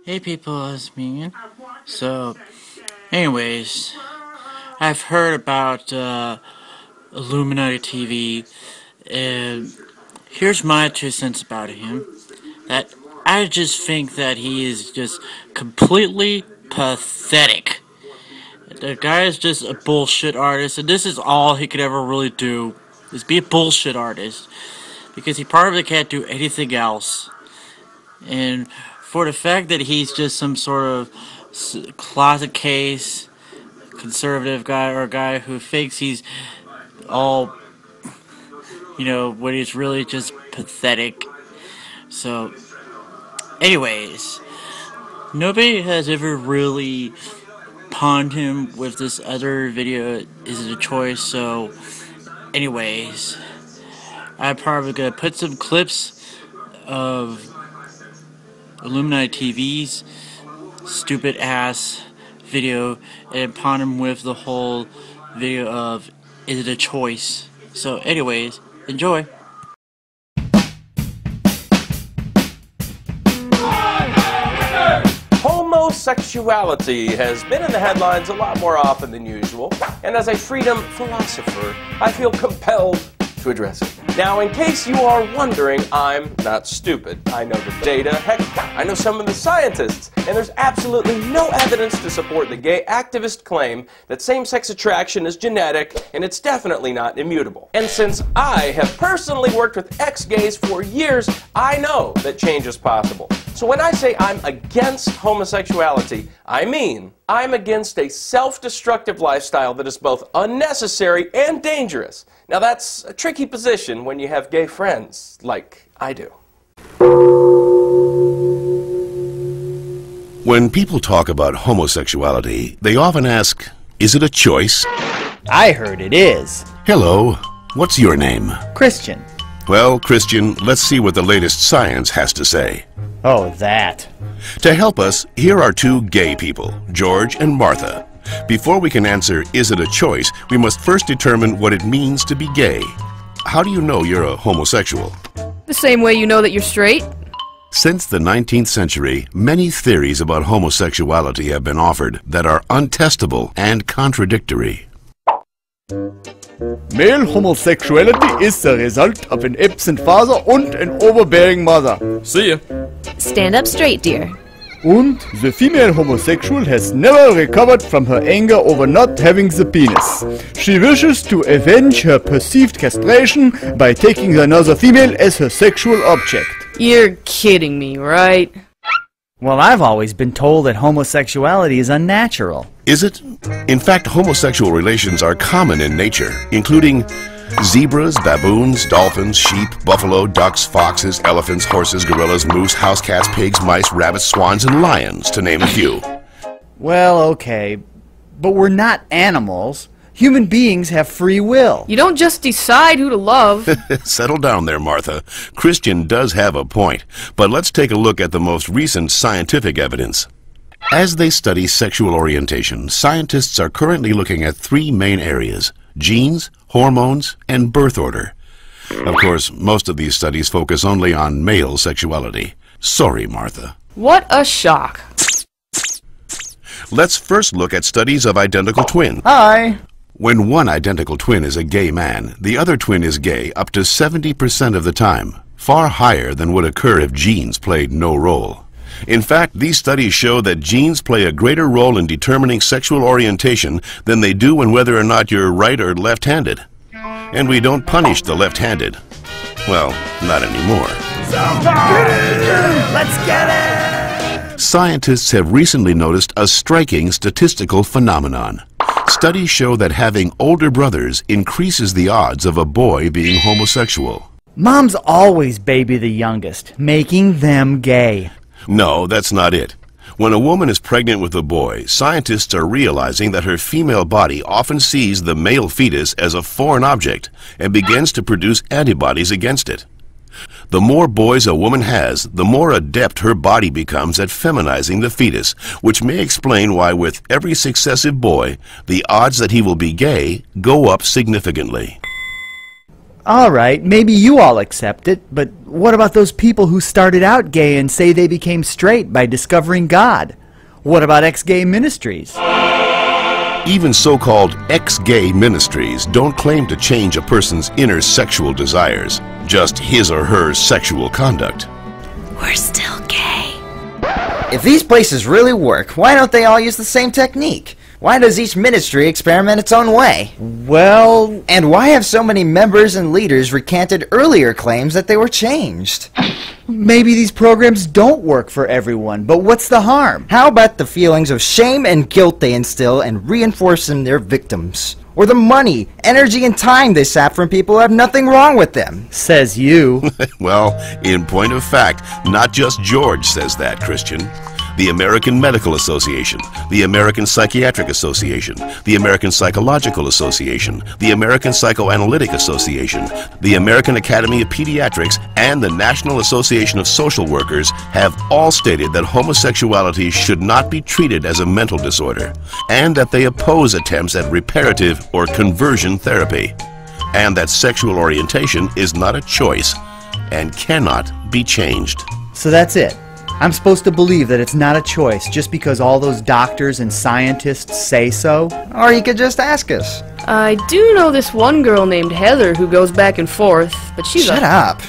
Hey people, it's me again. So, anyways, I've heard about Illuminati TV, and here's my 2 cents about him. That I just think that he is just completely pathetic. The guy is just a bullshit artist, and this is all he could ever really do, is be a bullshit artist. Because he probably can't do anything else. And for the fact that he's just some sort of closet case conservative guy or a guy who thinks he's all, when he's really just pathetic. So, anyways, nobody has ever really pawned him with this other video, Is It a Choice? So, anyways, I'm probably gonna put some clips of Illuminati TV's stupid ass video and pawn him with the whole video of Is It a Choice? So anyways, enjoy. Homosexuality has been in the headlines a lot more often than usual, and as a freedom philosopher, I feel compelled to address it. Now, in case you are wondering, I'm not stupid. I know the data, heck, I know some of the scientists, and there's absolutely no evidence to support the gay activist claim that same-sex attraction is genetic, and it's definitely not immutable. And since I have personally worked with ex-gays for years, I know that change is possible. So when I say I'm against homosexuality, I mean I'm against a self-destructive lifestyle that is both unnecessary and dangerous. Now that's a tricky position when you have gay friends like I do. When people talk about homosexuality, they often ask, is it a choice? I heard it is. Hello, what's your name? Christian. Well, Christian, let's see what the latest science has to say. Oh, that. To help us, here are two gay people, George and Martha. Before we can answer, is it a choice, we must first determine what it means to be gay. How do you know you're a homosexual? The same way you know that you're straight. Since the 19th century, many theories about homosexuality have been offered that are untestable and contradictory. Male homosexuality is the result of an absent father and an overbearing mother. See ya. Stand up straight, dear. And the female homosexual has never recovered from her anger over not having the penis. She wishes to avenge her perceived castration by taking another female as her sexual object. You're kidding me, right? Well, I've always been told that homosexuality is unnatural. Is it? In fact, homosexual relations are common in nature, including zebras, baboons, dolphins, sheep, buffalo, ducks, foxes, elephants, horses, gorillas, moose, house cats, pigs, mice, rabbits, swans, and lions, to name a few. Well, okay, but we're not animals. Human beings have free will. You don't just decide who to love. Settle down there, Martha. Christian does have a point, but let's take a look at the most recent scientific evidence. As they study sexual orientation, scientists are currently looking at three main areas: genes, hormones, and birth order. Of course, most of these studies focus only on male sexuality. Sorry, Martha. What a shock. Let's first look at studies of identical twins. Hi. When one identical twin is a gay man, the other twin is gay up to 70% of the time, far higher than would occur if genes played no role. In fact, these studies show that genes play a greater role in determining sexual orientation than they do in whether or not you're right or left-handed. And we don't punish the left-handed. Well, not anymore. Let's get it! Scientists have recently noticed a striking statistical phenomenon. Studies show that having older brothers increases the odds of a boy being homosexual. Moms always baby the youngest, making them gay. No, that's not it. When a woman is pregnant with a boy, scientists are realizing that her female body often sees the male fetus as a foreign object and begins to produce antibodies against it. The more boys a woman has, the more adept her body becomes at feminizing the fetus, which may explain why with every successive boy, the odds that he will be gay go up significantly. Alright, maybe you all accept it, but what about those people who started out gay and say they became straight by discovering God? What about ex-gay ministries? Even so-called ex-gay ministries don't claim to change a person's inner sexual desires, just his or her sexual conduct. We're still gay. If these places really work, why don't they all use the same technique? Why does each ministry experiment its own way? Well... And why have so many members and leaders recanted earlier claims that they were changed? maybe these programs don't work for everyone, but what's the harm? How about the feelings of shame and guilt they instill and reinforce in their victims? Or the money, energy, and time they sap from people who have nothing wrong with them? Says you. Well, in point of fact, not just George says that, Christian. The American Medical Association, the American Psychiatric Association, the American Psychological Association, the American Psychoanalytic Association, the American Academy of Pediatrics, and the National Association of Social Workers have all stated that homosexuality should not be treated as a mental disorder, and that they oppose attempts at reparative or conversion therapy, and that sexual orientation is not a choice and cannot be changed. So that's it. I'm supposed to believe that it's not a choice just because all those doctors and scientists say so? Or you could just ask us. I do know this one girl named Heather who goes back and forth, but she's Shut up.